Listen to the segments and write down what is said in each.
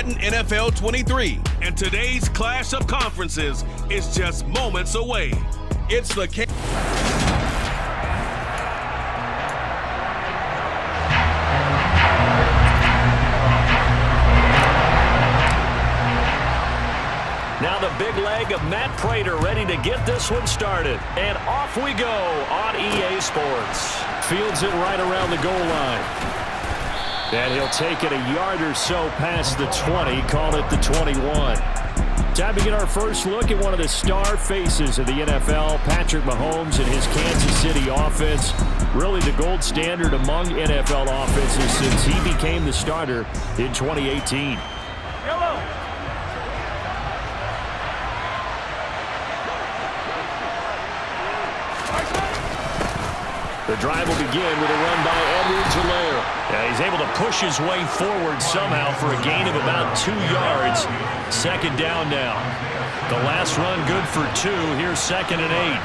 Madden NFL 23, and today's clash of conferences is just moments away. It's the Now the big leg of Matt Prater ready to get this one started. And off we go on EA Sports. Fields it right around the goal line. And he'll take it a yard or so past the 20, call it the 21. Time to get our first look at one of the star faces of the NFL, Patrick Mahomes and his Kansas City offense. Really the gold standard among NFL offenses since he became the starter in 2018. The drive will begin with a run by Edwards-Helaire. He's able to push his way forward somehow for a gain of about 2 yards. Second down now. The last run good for 2. Here's 2nd and 8.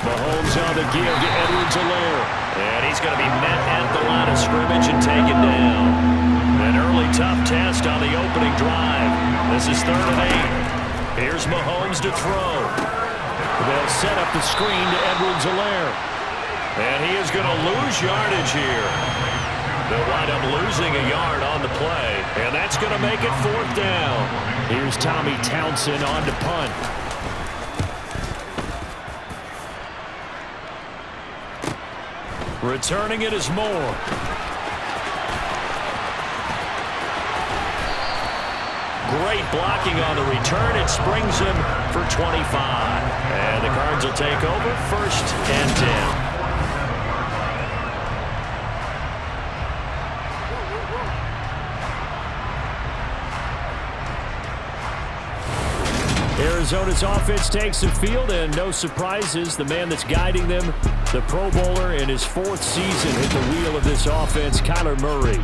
Mahomes on the give to Edwards-Helaire. And he's going to be met at the line of scrimmage and taken down. An early tough test on the opening drive. This is 3rd and 8. Here's Mahomes to throw. They'll set up the screen to Edwards-Helaire. And he is going to lose yardage here. They'll wind up losing a yard on the play. And that's going to make it 4th down. Here's Tommy Townsend on to punt. Returning it is Moore. Great blocking on the return. It springs him for 25. And the Cards will take over 1st and 10. Arizona's offense takes the field, and no surprises. The man that's guiding them, the Pro Bowler in his 4th season at the wheel of this offense, Kyler Murray.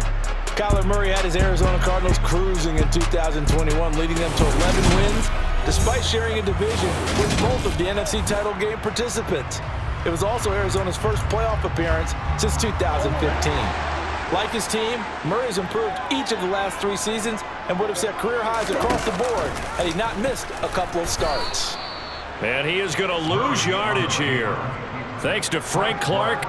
Kyler Murray had his Arizona Cardinals cruising in 2021, leading them to 11 wins, despite sharing a division with both of the NFC title game participants. It was also Arizona's first playoff appearance since 2015. Like his team, Murray's improved each of the last 3 seasons and would have set career highs across the board had he not missed a couple of starts. And he is going to lose yardage here, thanks to Frank Clark.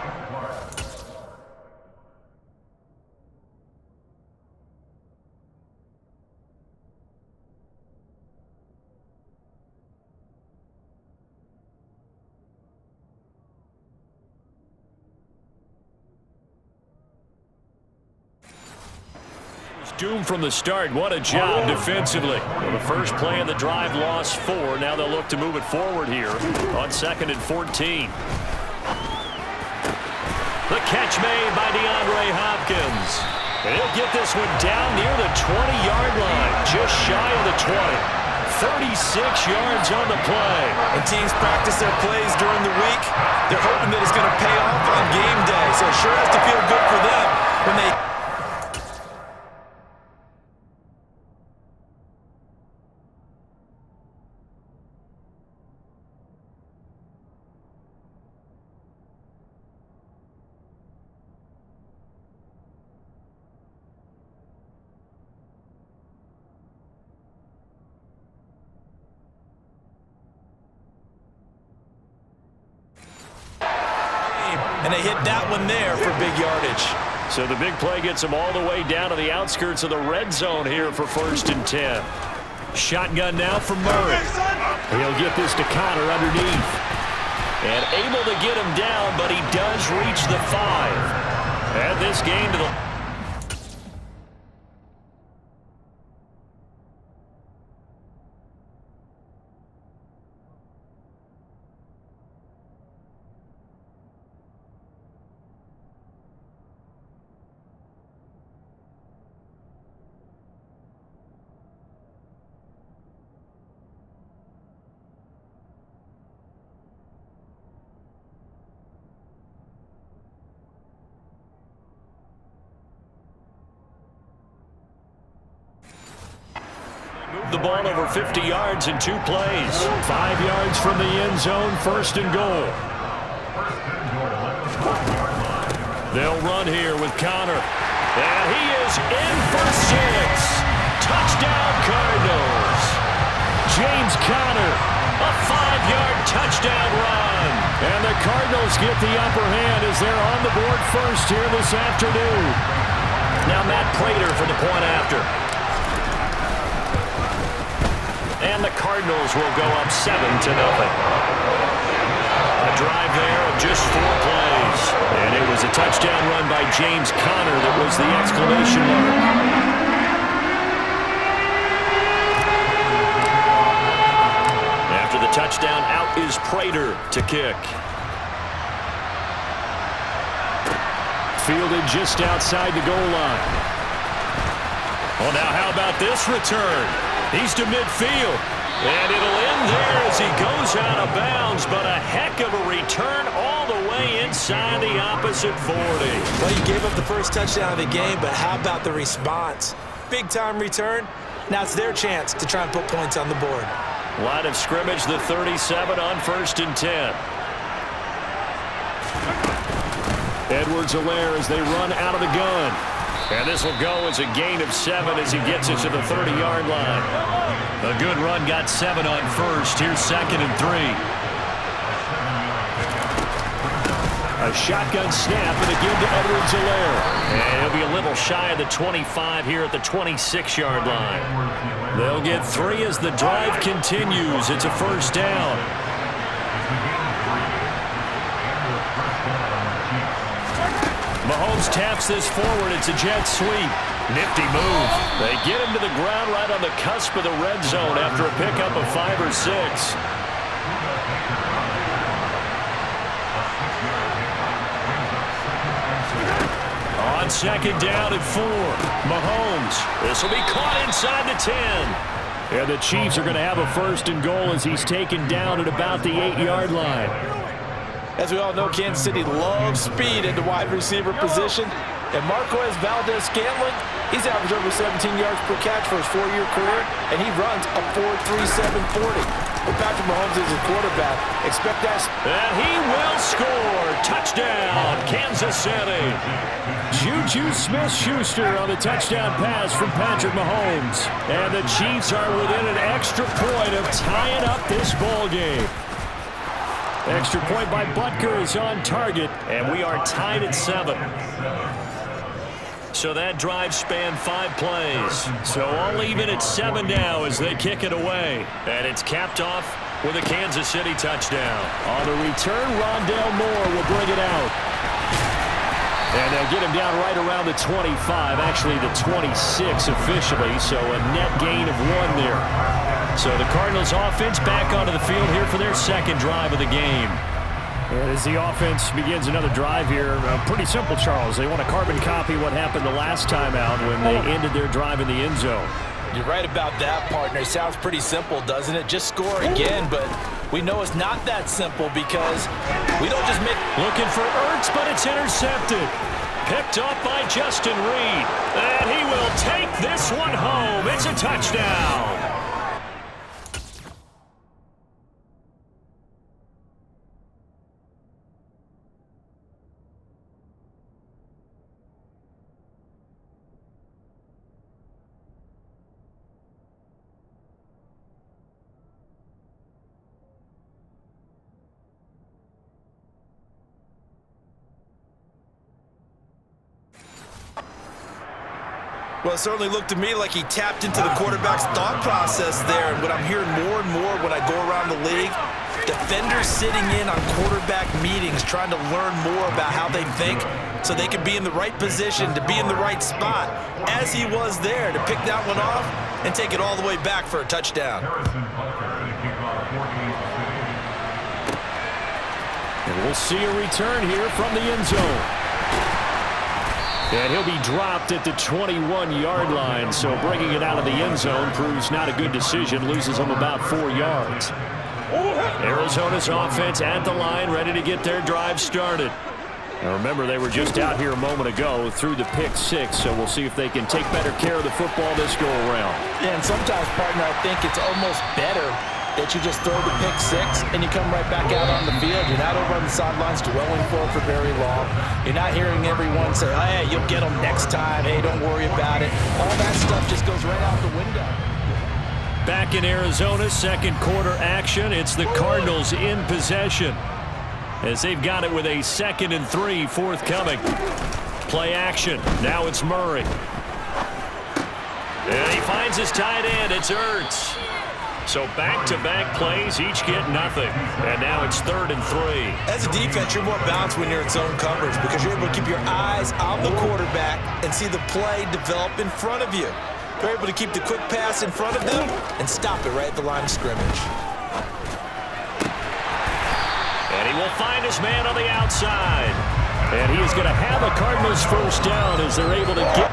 Doomed from the start. What a job defensively. Well, the first play of the drive lost 4. Now they'll look to move it forward here on 2nd and 14. The catch made by DeAndre Hopkins. And he'll get this one down near the 20-yard line, just shy of the 20. 36 yards on the play. And teams practice their plays during the week. They're hoping that it's going to pay off on game day. So it sure has to feel good for them when they... And they hit that one there for big yardage. So the big play gets them all the way down to the outskirts of the red zone here for 1st and 10. Shotgun now for Murray. He'll get this to Connor underneath. And able to get him down, but he does reach the 5. And this game to the... the ball over 50 yards in 2 plays. 5 yards from the end zone, 1st and goal. They'll run here with Connor. And he is in for 6. Touchdown, Cardinals. James Conner, a 5-yard touchdown run. And the Cardinals get the upper hand as they're on the board first here this afternoon. Now Matt Prater for the point after. And the Cardinals will go up 7-0. A drive there of just 4 plays. And it was a touchdown run by James Conner that was the exclamation mark. After the touchdown, out is Prater to kick. Fielded just outside the goal line. Oh, now how about this return? He's to midfield. And it'll end there as he goes out of bounds, but a heck of a return all the way inside the opposite 40. Well, he gave up the first touchdown of the game, but how about the response? Big-time return. Now it's their chance to try and put points on the board. Line of scrimmage, the 37 on 1st and 10. Edwards-Helaire as they run out of the gun. And this will go as a gain of 7 as he gets it to the 30-yard line. A good run got 7 on 1st. Here's 2nd and 3. A shotgun snap and again to Edwards-Helaire. And he'll be a little shy of the 25 here at the 26-yard line. They'll get 3 as the drive continues. It's a 1st down. Mahomes taps this forward. It's a jet sweep. Nifty move. They get him to the ground right on the cusp of the red zone after a pickup of 5 or 6. On 2nd down and 4. Mahomes. This will be caught inside the 10. And the Chiefs are going to have a 1st and goal as he's taken down at about the 8-yard line. As we all know, Kansas City loves speed at the wide receiver position. And Marquez Valdes-Scantling, he's averaged over 17 yards per catch for his 4-year career, and he runs a 4.37 40. With Patrick Mahomes as his quarterback, expect that. And he will score. Touchdown, Kansas City. Juju Smith-Schuster on the touchdown pass from Patrick Mahomes. And the Chiefs are within an extra point of tying up this ball game. Extra point by Butker is on target, and we are tied at 7. So that drive spanned 5 plays. So all even at 7 now as they kick it away. And it's capped off with a Kansas City touchdown. On the return, Rondale Moore will bring it out. And they'll get him down right around the 25, actually the 26 officially, so a net gain of 1 there. So the Cardinals offense back onto the field here for their 2nd drive of the game. And as the offense begins another drive here, pretty simple, Charles. They want to carbon copy what happened the last time out when they ended their drive in the end zone. You're right about that, partner. It sounds pretty simple, doesn't it? Just score again, but we know it's not that simple because we don't just make... Looking for Ertz, but it's intercepted. Picked up by Justin Reed. And he will take this one home. It's a touchdown. Well, it certainly looked to me like he tapped into the quarterback's thought process there. And what I'm hearing more and more when I go around the league, defenders sitting in on quarterback meetings trying to learn more about how they think so they can be in the right position, to be in the right spot, as he was there, to pick that one off and take it all the way back for a touchdown. And we'll see a return here from the end zone. And he'll be dropped at the 21-yard line, so bringing it out of the end zone proves not a good decision, loses him about 4 yards. Arizona's offense at the line, ready to get their drive started. Now remember, they were just out here a moment ago through the pick 6, so we'll see if they can take better care of the football this go-around. Yeah, and sometimes, partner, I think it's almost better that you just throw the pick six and you come right back out on the field. You're not over on the sidelines dwelling for very long. You're not hearing everyone say, hey, you'll get them next time. Hey, don't worry about it. All that stuff just goes right out the window. Back in Arizona, second quarter action. It's the Cardinals in possession as they've got it with a 2nd and 3 forthcoming. Play action. Now it's Murray. And he finds his tight end. It's Ertz. So back-to-back plays, each get nothing. And now it's 3rd and 3. As a defense, you're more balanced when you're in zone coverage because you're able to keep your eyes on the quarterback and see the play develop in front of you. You're able to keep the quick pass in front of them and stop it right at the line of scrimmage. And he will find his man on the outside. And he is going to have a Cardinals first down as they're able to get...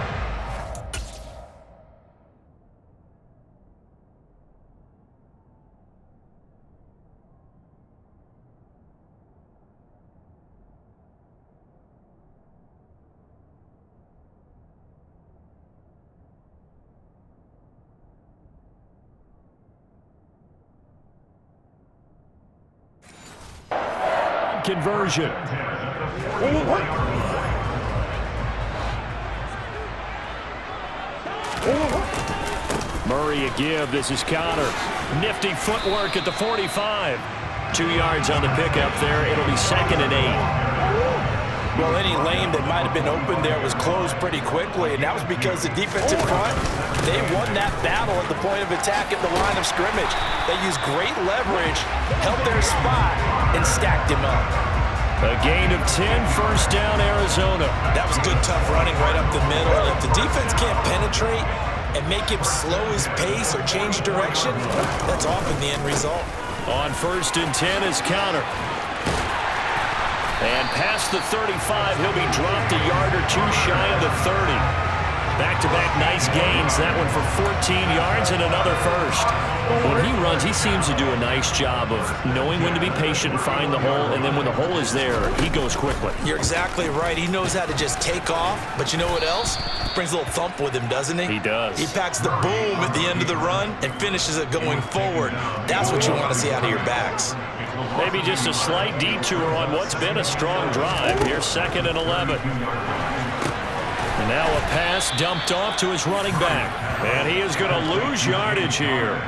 conversion. Murray a give. This is Connor. Nifty footwork at the 45. 2 yards on the pickup there. It'll be 2nd and 8. Well, any lane that might have been open there was closed pretty quickly, and that was because the defensive front, they won that battle at the point of attack at the line of scrimmage. They used great leverage, held their spot, and stacked him up. A gain of 10, first down, Arizona. That was good, tough running right up the middle. If the defense can't penetrate and make him slow his pace or change direction, that's often the end result. On 1st and 10 is Connor. And past the 35, he'll be dropped a yard or two shy of the 30. Back-to-back nice gains. That one for 14 yards and another first. When he runs, he seems to do a nice job of knowing when to be patient and find the hole, and then when the hole is there, he goes quickly. You're exactly right. He knows how to just take off, but you know what else? Brings a little thump with him, doesn't he? He does. He packs the boom at the end of the run and finishes it going forward. That's what you want to see out of your backs. Maybe just a slight detour on what's been a strong drive. Here's 2nd and 11. And now a pass dumped off to his running back. And he is going to lose yardage here.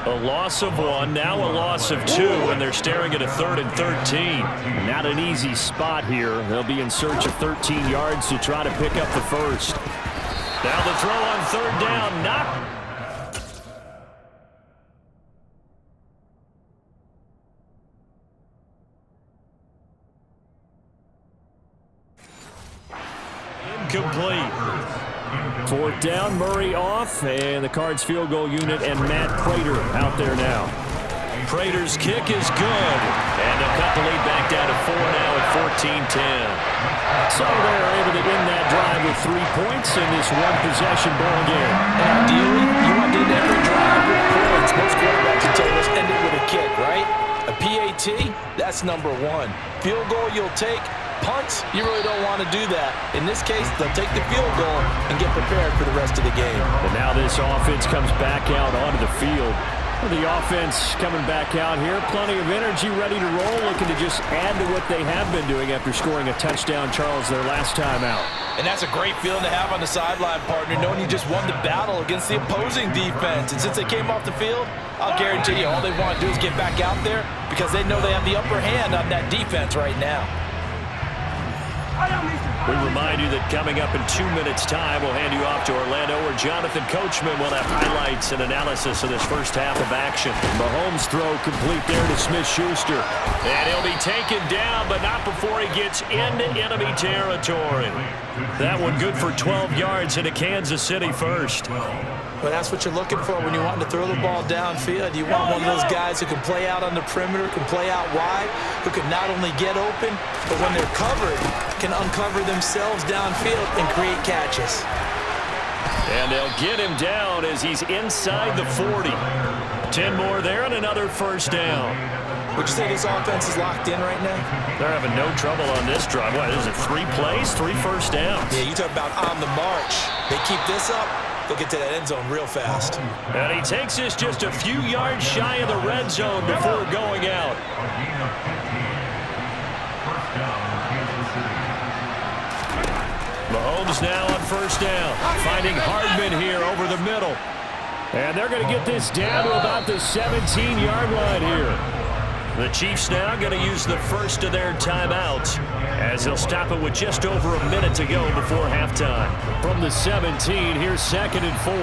A loss of 1, now a loss of 2, and they're staring at a 3rd and 13. Not an easy spot here. They'll be in search of 13 yards to try to pick up the first. Now the throw on 3rd down, not... Complete. 4th down, Murray off, and the Cards field goal unit and Matt Prater out there now. Prater's kick is good, and they'll cut the lead back down to 4 now at 14-10. So they're able to end that drive with 3 points in this one-possession ball game. And ideally, you want to end every drive with points. Most quarterbacks would tell us end it with a kick, right? A PAT, that's number 1. Field goal you'll take. Punts, you really don't want to do that. In this case, they'll take the field goal and get prepared for the rest of the game. And now this offense comes back out onto the field. The offense coming back out here, plenty of energy, ready to roll, looking to just add to what they have been doing after scoring a touchdown, Charles, their last time out. And that's a great feeling to have on the sideline, partner, knowing you just won the battle against the opposing defense. And since they came off the field, I'll guarantee you all they want to do is get back out there because they know they have the upper hand on that defense right now. We remind you that coming up in 2 minutes' time, we'll hand you off to Orlando, where Jonathan Coachman will have highlights and analysis of this first half of action. Mahomes' throw complete there to Smith-Schuster. And he'll be taken down, but not before he gets into enemy territory. That one good for 12 yards into Kansas City first. Well, that's what you're looking for when you want to throw the ball downfield. You want one of those guys who can play out on the perimeter, can play out wide, who can not only get open, but when they're covered, can uncover themselves downfield and create catches. And they'll get him down as he's inside the 40. 10 more there and another first down. Would you say this offense is locked in right now? They're having no trouble on this drive. What is it, 3 plays, 3 first downs? Yeah, you talk about on the march. They keep this up, they'll get to that end zone real fast. And he takes this just a few yards shy of the red zone before going out. Mahomes now on first down, finding Hardman here over the middle. And they're going to get this down to about the 17-yard line here. The Chiefs now going to use the first of their timeouts as they'll stop it with just over a minute to go before halftime. From the 17, here's 2nd and 4.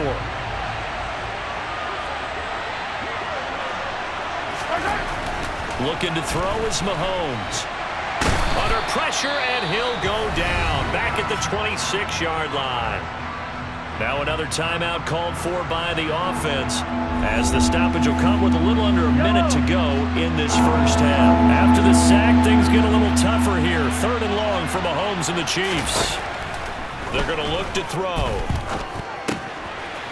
Looking to throw is Mahomes. Under pressure, and he'll go down back at the 26-yard line. Now another timeout called for by the offense as the stoppage will come with a little under a minute to go in this first half. After the sack, things get a little tougher here. 3rd and long for Mahomes and the Chiefs. They're going to look to throw.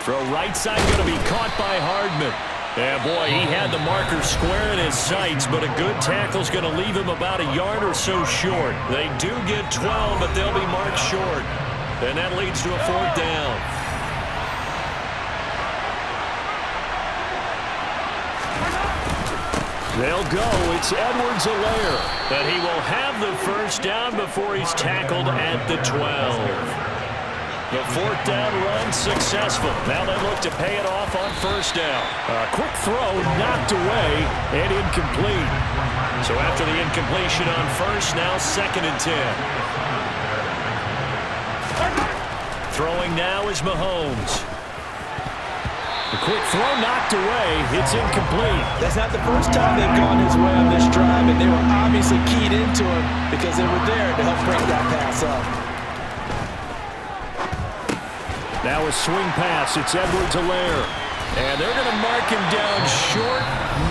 Throw right side going to be caught by Hardman. Yeah, boy, he had the marker square in his sights, but a good tackle's going to leave him about a yard or so short. They do get 12, but they'll be marked short. And that leads to a 4th down. They'll go. It's Edwards-Helaire. And he will have the first down before he's tackled at the 12. The 4th down run successful. Now they look to pay it off on first down. A quick throw knocked away and incomplete. So after the incompletion on first, now 2nd and 10. Throwing now is Mahomes. The quick throw knocked away. It's incomplete. That's not the first time they've gone his way on this drive, and they were obviously keyed into him because they were there to help break that pass up. Now a swing pass. It's Edwards-Helaire. And they're going to mark him down short,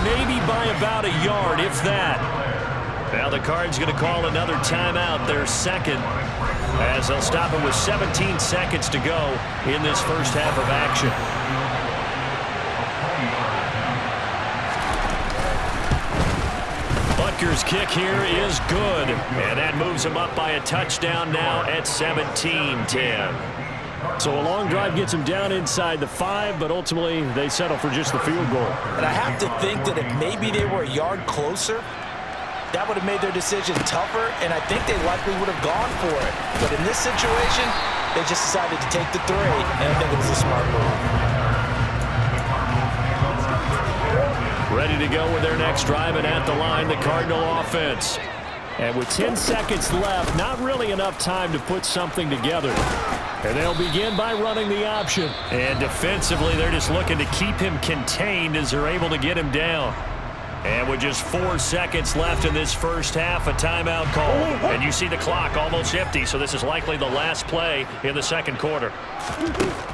maybe by about a yard, if that. Now the Cards going to call another timeout, their 2nd, as they'll stop it with 17 seconds to go in this first half of action. Butker's kick here is good, and that moves him up by a touchdown now at 17-10. So a long drive gets them down inside the 5, but ultimately they settle for just the field goal. And I have to think that if maybe they were a yard closer, that would have made their decision tougher, and I think they likely would have gone for it. But in this situation, they just decided to take the 3, and I think it was a smart move. Ready to go with their next drive, and at the line, the Cardinal offense. And with 10 seconds left, not really enough time to put something together. And they'll begin by running the option. And defensively, they're just looking to keep him contained as they're able to get him down. And with just 4 seconds left in this first half, a timeout call. And you see the clock almost empty, so this is likely the last play in the second quarter.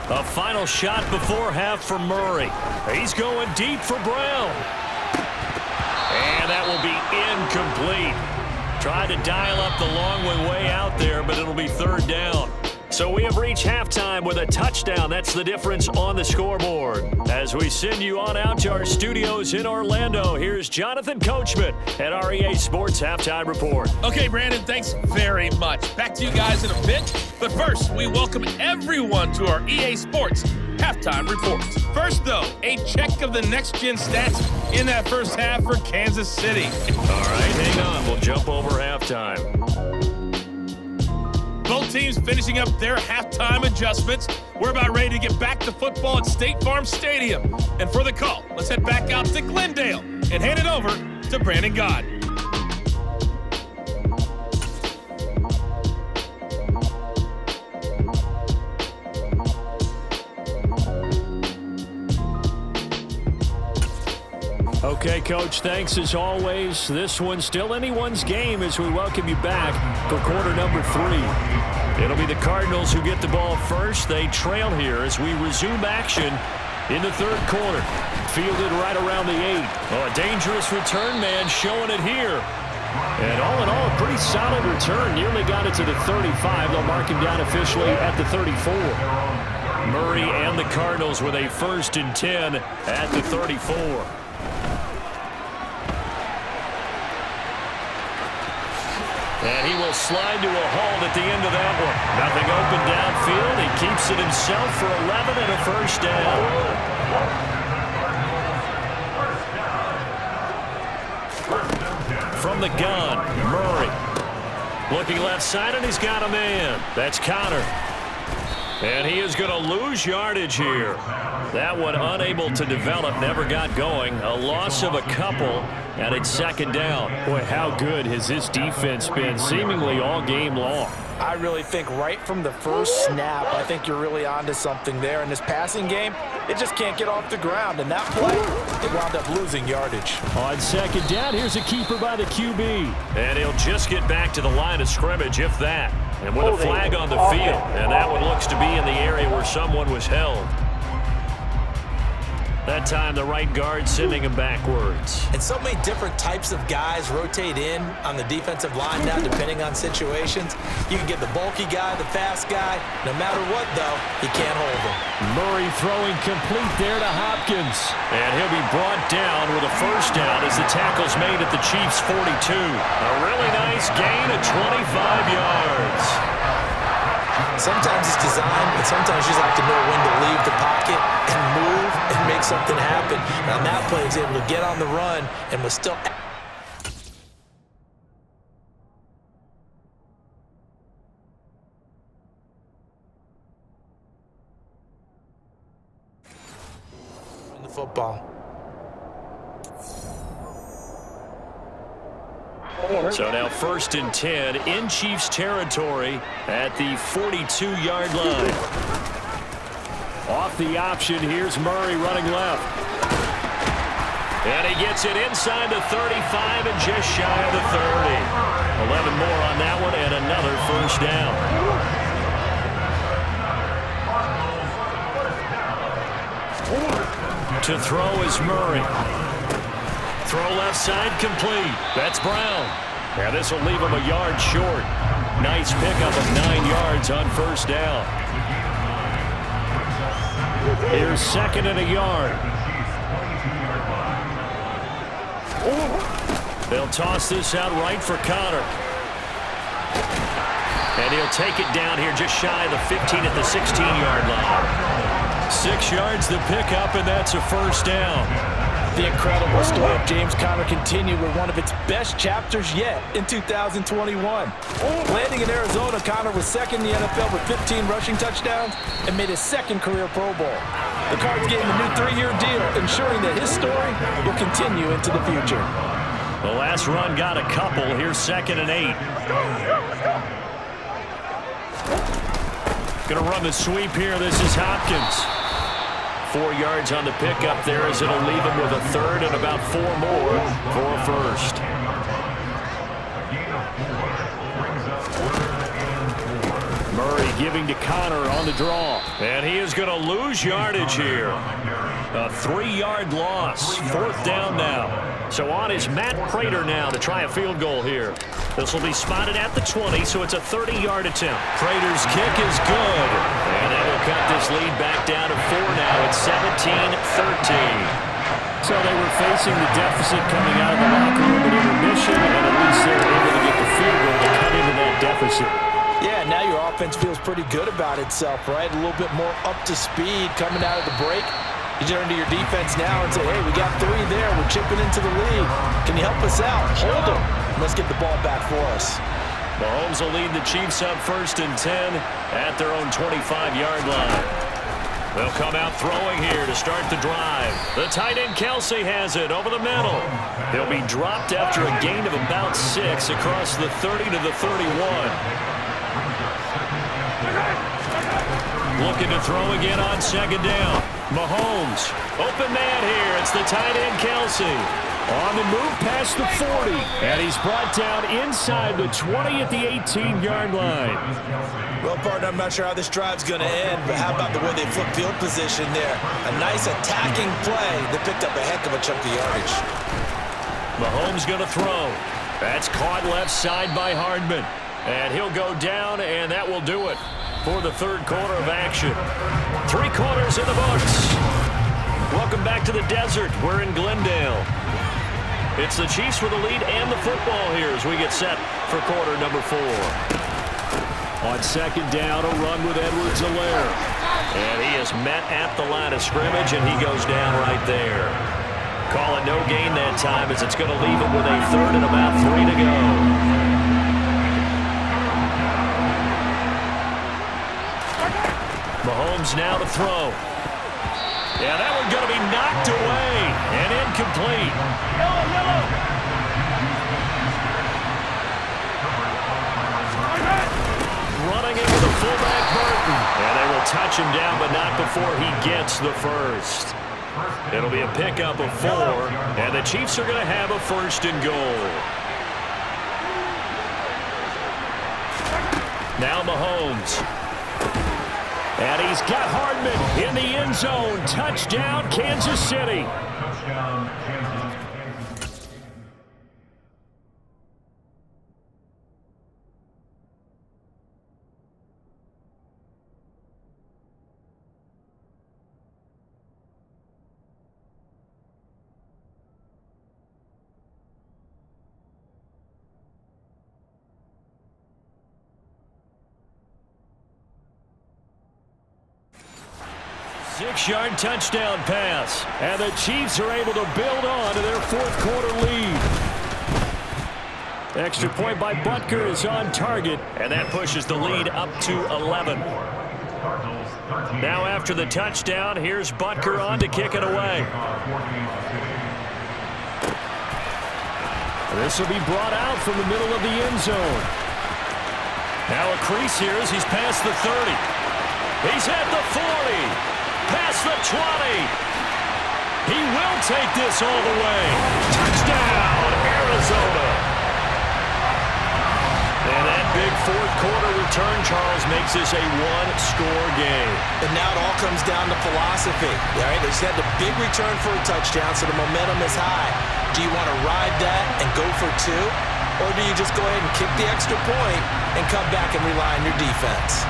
A final shot before half for Murray. He's going deep for Brown. And that will be incomplete. Tried to dial up the long one way out there, but it'll be 3rd down. So we have reached halftime with a touchdown. That's the difference on the scoreboard. As we send you on out to our studios in Orlando, here's Jonathan Coachman at our EA Sports Halftime Report. Okay, Brandon, thanks very much. Back to you guys in a bit. But first, we welcome everyone to our EA Sports Halftime Report. First, though, a check of the next-gen stats in that first half for Kansas City. All right, hang on. We'll jump over halftime. Both teams finishing up their halftime adjustments. We're about ready to get back to football at State Farm Stadium. And for the call, let's head back out to Glendale and hand it over to Brandon Gott. Okay, Coach, thanks as always. This one's still anyone's game as we welcome you back for quarter number 3. It'll be the Cardinals who get the ball first. They trail here as we resume action in the third quarter. Fielded right around the 8. Oh, a dangerous return man showing it here. And all in all, a pretty solid return. Nearly got it to the 35. They'll mark him down officially at the 34. Murray and the Cardinals with a 1st and 10 at the 34. And he will slide to a halt at the end of that one. Nothing open downfield. He keeps it himself for 11 and a first down. From the gun, Murray. Looking left side, and he's got a man. That's Connor. And he is going to lose yardage here. That one unable to develop, never got going. A loss of a couple, and it's second down. Boy, how good has this defense been seemingly all game long? I really think right from the first snap, I think you're really onto something there. In this passing game, it just can't get off the ground. And that play, it wound up losing yardage. On second down, here's a keeper by the QB. And he'll just get back to the line of scrimmage, if that. And with a flag on the field, and that one looks to be in the area where someone was held. That time, the right guard sending him backwards. And so many different types of guys rotate in on the defensive line now, depending on situations. You can get the bulky guy, the fast guy. No matter what, though, he can't hold him. Murray throwing complete there to Hopkins. And he'll be brought down with a first down as the tackle's made at the Chiefs' 42. A really nice gain of 25 yards. Sometimes it's designed, but sometimes you just have to know when to leave the pocket and move and make something happen. Now, that play is able to get on the run and was still... in the football. So now 1st and 10 in Chiefs territory at the 42-yard line. Off the option, here's Murray running left. And he gets it inside the 35 and just shy of the 30. 11 more on that one and another first down. To throw is Murray. Throw left side complete. That's Brown. Yeah, this will leave him a yard short. Nice pickup of 9 yards on first down. Here's 2nd and a yard. They'll toss this out right for Connor. And he'll take it down here just shy of the 15 at the 16-yard line. 6 yards the pickup, and that's a first down. The incredible story of James Conner continued with one of its best chapters yet in 2021. Landing in Arizona, Conner was 2nd in the NFL with 15 rushing touchdowns and made his 2nd career Pro Bowl. The Cards gave him a new 3-year deal, ensuring that his story will continue into the future. The last run got a couple. Here's 2nd and 8. Going to run the sweep here. This is Hopkins. 4 yards on the pickup there as it'll leave him with a 3rd and about 4 more for a first. Murray giving to Connor on the draw. And he is going to lose yardage here. A 3-yard loss. 4th down now. So on is Matt Prater now to try a field goal here. This will be spotted at the 20, so it's a 30-yard attempt. Prater's kick is good. And that will cut this lead back down to 4 now. It's 17-13. So they were facing the deficit coming out of the locker room at intermission, and at least they were able to get the field goal to cut into that deficit. Yeah, now your offense feels pretty good about itself, right? A little bit more up to speed coming out of the break. You turn to your defense now and say, hey, we got 3 there. We're chipping into the lead. Can you help us out? Hold them. Let's get the ball back for us. Mahomes will lead the Chiefs up 1st and 10 at their own 25-yard line. They'll come out throwing here to start the drive. The tight end Kelsey has it over the middle. He'll be dropped after a gain of about 6 across the 30 to the 31. Looking to throw again on 2nd down. Mahomes, open man here. It's the tight end Kelsey. On the move past the 40. And he's brought down inside the 20 at the 18-yard line. Well, partner, I'm not sure how this drive's going to end, but how about the way they flip field position there? A nice attacking play that picked up a heck of a chunk of yardage. Mahomes going to throw. That's caught left side by Hardman. And he'll go down, and that will do it for the 3rd quarter of action. 3 quarters in the books. Welcome back to the desert. We're in Glendale. It's the Chiefs with the lead and the football here as we get set for quarter number 4. On second down, a run with Edwards-Helaire. And he is met at the line of scrimmage, and he goes down right there. Call it no gain that time as it's going to leave it with a third and about 3 to go. Mahomes now to throw. Yeah, that one going to be knocked away and incomplete. Running it with the fullback Burton. And they will touch him down, but not before he gets the first. It'll be a pickup of 4, and the Chiefs are going to have a first and goal. Now Mahomes. And he's got Hardman in the end zone. Touchdown, Kansas City. Touchdown, Kansas. Six-yard touchdown pass. And the Chiefs are able to build on to their fourth quarter lead. Extra point by Butker is on target. And that pushes the lead up to 11. Now after the touchdown, here's Butker on to kick it away. This will be brought out from the middle of the end zone. Now a crease here as he's past the 30. He's at the 40. Past the 20. He will take this all the way. Touchdown, Arizona. And that big fourth quarter return, Charles, makes this a one-score game. And now it all comes down to philosophy. All right, they just had a big return for a touchdown, so the momentum is high. Do you want to ride that and go for 2? Or do you just go ahead and kick the extra point and come back and rely on your defense?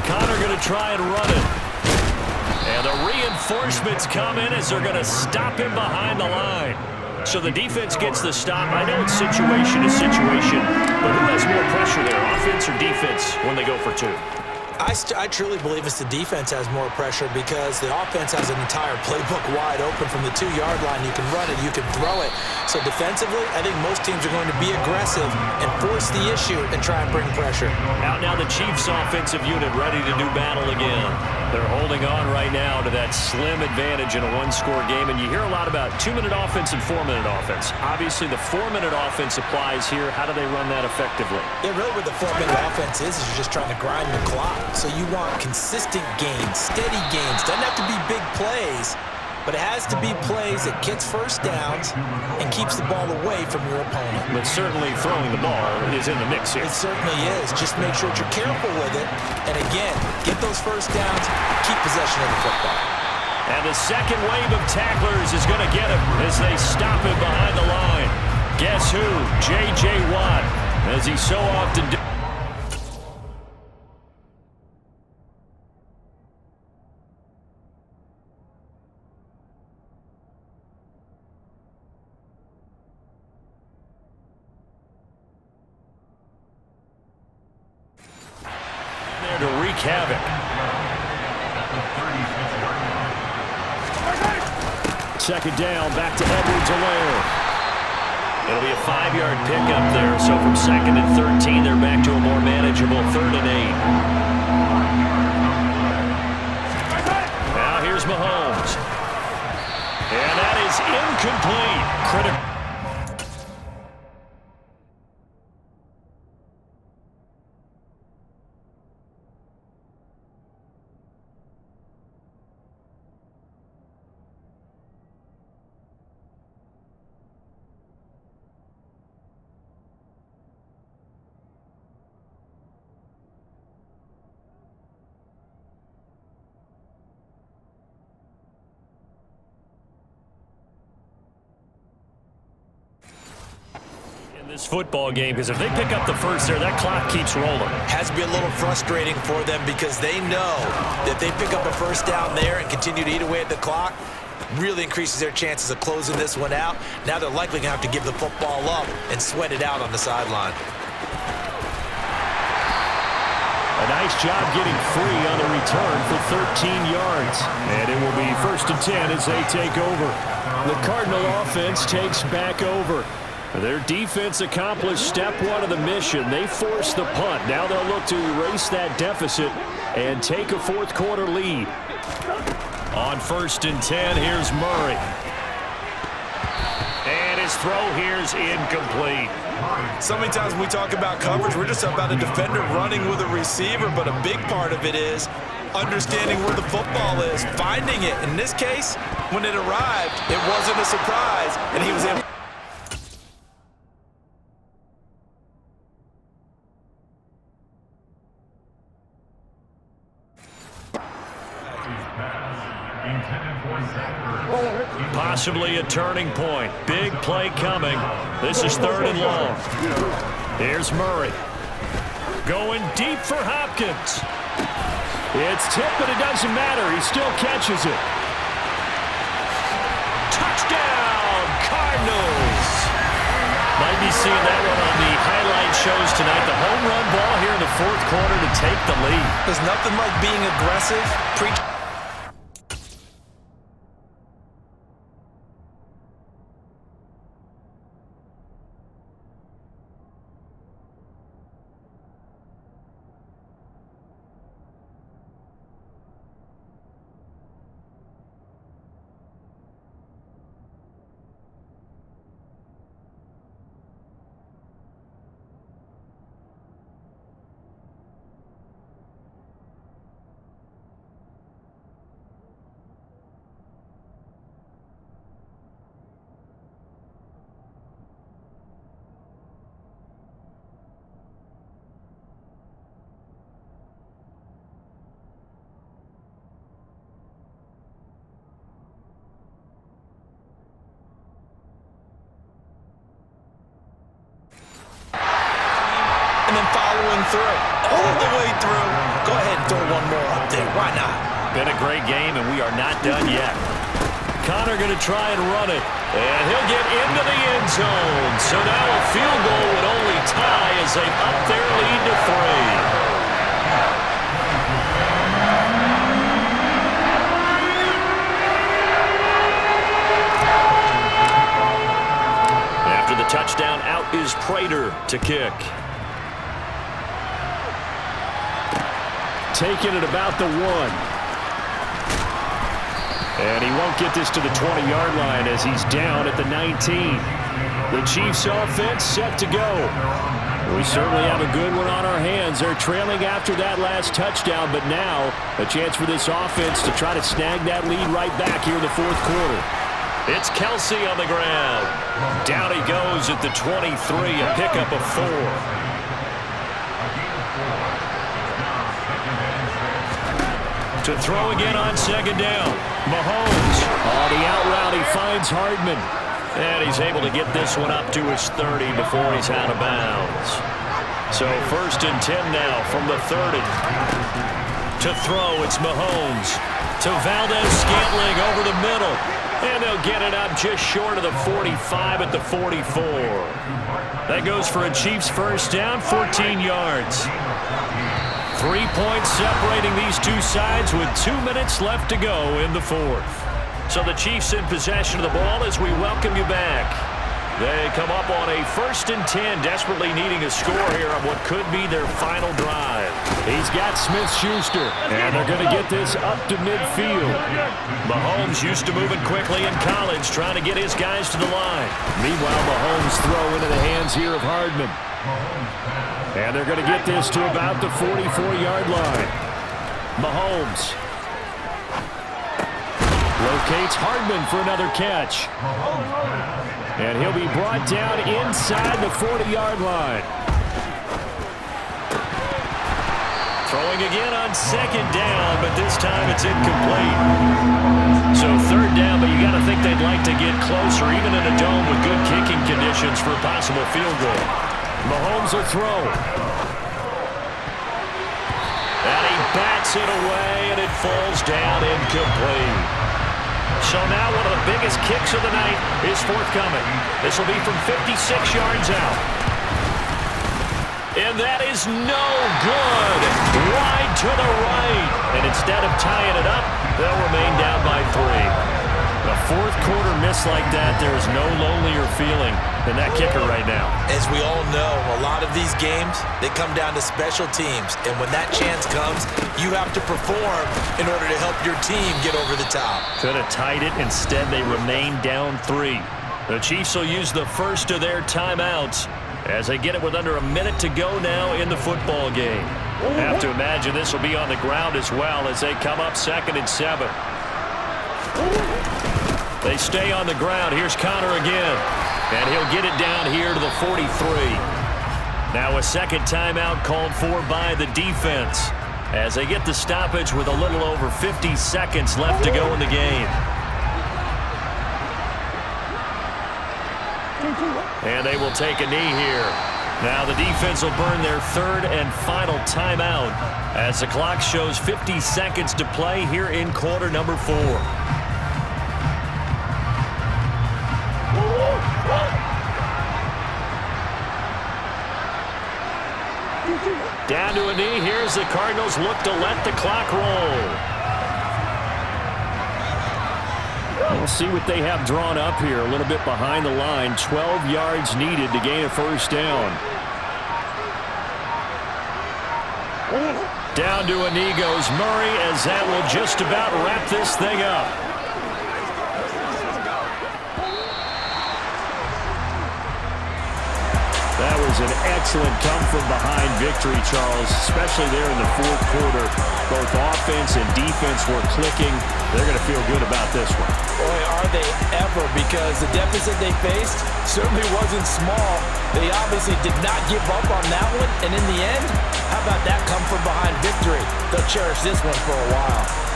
Connor going to try and run it. And the reinforcements come in as they're going to stop him behind the line. So the defense gets the stop. I know it's situation to situation, but who has more pressure there, offense or defense, when they go for 2? I truly believe it's the defense has more pressure because the offense has an entire playbook wide open from the 2-yard line. You can run it, you can throw it. So defensively, I think most teams are going to be aggressive and force the issue and try and bring pressure. Out now the Chiefs offensive unit ready to do battle again. They're holding on right now to that slim advantage in a one-score game, and you hear a lot about 2-minute offense and 4-minute offense. Obviously, the 4-minute offense applies here. How do they run that effectively? Yeah, really what the 4-minute offense is you're just trying to grind the clock. So you want consistent gains, steady gains. Doesn't have to be big plays, but it has to be plays that gets first downs and keeps the ball away from your opponent. But certainly throwing the ball is in the mix here. It certainly is. Just make sure that you're careful with it. And again, get those first downs, keep possession of the football. And the second wave of tacklers is going to get him as they stop him behind the line. Guess who? J.J. Watt, as he so often does. To wreak havoc. Second down, back to Edwards-Helaire. It'll be a 5-yard pickup there, so from 2nd and 13, they're back to a more manageable 3rd and 8. Now here's Mahomes. And that is incomplete. Critical. This football game, because if they pick up the first there, that clock keeps rolling. Has to be a little frustrating for them because they know that they pick up a first down there and continue to eat away at the clock, really increases their chances of closing this one out. Now they're likely going to have to give the football up and sweat it out on the sideline. A nice job getting free on the return for 13 yards. And it will be 1st and 10 as they take over. The Cardinal offense takes back over. Their defense accomplished step one of the mission. They forced the punt. Now they'll look to erase that deficit and take a fourth quarter lead. On 1st and 10, here's Murray. And his throw here's incomplete. So many times when we talk about coverage, we're just about a defender running with a receiver, but a big part of it is understanding where the football is, finding it. In this case, when it arrived, it wasn't a surprise, and he was able. Possibly a turning point. Big play coming. This is 3rd and long. Here's Murray. Going deep for Hopkins. It's tipped, but it doesn't matter. He still catches it. Touchdown, Cardinals. Might be seeing that one on the highlight shows tonight. The home run ball here in the 4th quarter to take the lead. There's nothing like being aggressive. And then following through, all the way through. Go ahead and throw one more up there. Why not? Been a great game, and we are not done yet. Connor going to try and run it, and he'll get into the end zone. So now a field goal would only tie as they up their lead to 3. After the touchdown, out is Prater to kick. Taking it about the 1. And he won't get this to the 20-yard line as he's down at the 19. The Chiefs offense set to go. We certainly have a good one on our hands. They're trailing after that last touchdown, but now a chance for this offense to try to snag that lead right back here in the 4th quarter. It's Kelsey on the ground. Down he goes at the 23, a pickup of 4. To throw again on 2nd down. Mahomes on the out route. He finds Hardman. And he's able to get this one up to his 30 before he's out of bounds. So 1st and 10 now from the 30. To throw, it's Mahomes. To Valdez-Scantling over the middle. And they'll get it up just short of the 45 at the 44. That goes for a Chiefs first down, 14 yards. 3 points separating these two sides with 2 minutes left to go in the 4th. So the Chiefs in possession of the ball as we welcome you back. They come up on a 1st and 10, desperately needing a score here on what could be their final drive. He's got Smith-Schuster, and they're going to get this up to midfield. Mahomes used to moving quickly in college, trying to get his guys to the line. Meanwhile, Mahomes throw into the hands here of Hardman. And they're going to get this to about the 44-yard line. Mahomes locates Hardman for another catch. And he'll be brought down inside the 40-yard line. Throwing again on 2nd down, but this time it's incomplete. So third down, but you got to think they'd like to get closer, even in a dome with good kicking conditions for a possible field goal. Mahomes will throw. And he bats it away, and it falls down incomplete. So now one of the biggest kicks of the night is forthcoming. This will be from 56 yards out. And that is no good. Wide to the right. And instead of tying it up, they'll remain down by 3. A fourth quarter miss like that, there is no lonelier feeling than that kicker right now. As we all know, a lot of these games, they come down to special teams. And when that chance comes, you have to perform in order to help your team get over the top. Could have tied it. Instead, they remain down 3. The Chiefs will use the first of their timeouts as they get it with under a minute to go now in the football game. Have to imagine this will be on the ground as well as they come up 2nd and 7. They stay on the ground. Here's Connor again. And he'll get it down here to the 43. Now a second timeout called for by the defense as they get the stoppage with a little over 50 seconds left to go in the game. And they will take a knee here. Now the defense will burn their third and final timeout as the clock shows 50 seconds to play here in quarter number 4. Down to a knee. Here's the Cardinals look to let the clock roll. We'll see what they have drawn up here. A little bit behind the line. 12 yards needed to gain a first down. Down to a knee goes Murray as that will just about wrap this thing up. That was an excellent come-from-behind victory, Charles, especially there in the fourth quarter. Both offense and defense were clicking. They're going to feel good about this one. Boy, are they ever, because the deficit they faced certainly wasn't small. They obviously did not give up on that one, and in the end, how about that come-from-behind victory? They'll cherish this one for a while.